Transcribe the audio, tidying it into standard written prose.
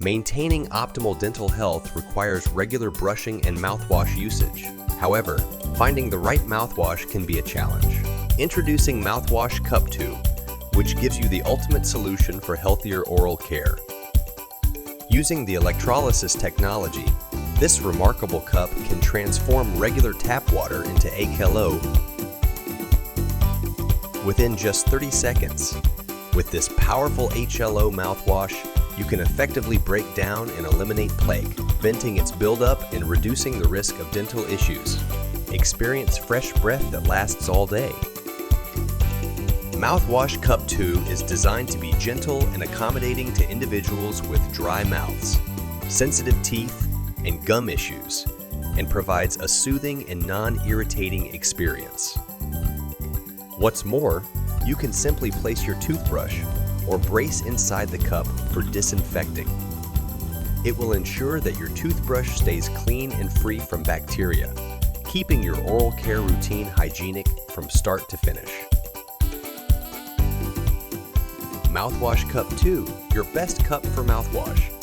Maintaining optimal dental health requires regular brushing and mouthwash usage. However, finding the right mouthwash can be a challenge. Introducing Mouthwash Cup2, which gives you the ultimate solution for healthier oral care. Using the electrolysis technology, this remarkable cup can transform regular tap water into HClO within just 30 seconds. With this powerful HClO mouthwash, you can effectively break down and eliminate plaque, preventing its buildup and reducing the risk of dental issues. Experience fresh breath that lasts all day. Mouthwash Cup2 is designed to be gentle and accommodating to individuals with dry mouths, sensitive teeth, and gum issues, and provides a soothing and non-irritating experience. What's more, you can simply place your toothbrush or brace inside the cup for disinfecting. It will ensure that your toothbrush stays clean and free from bacteria, keeping your oral care routine hygienic from start to finish. Mouthwash Cup2, your best cup for mouthwash.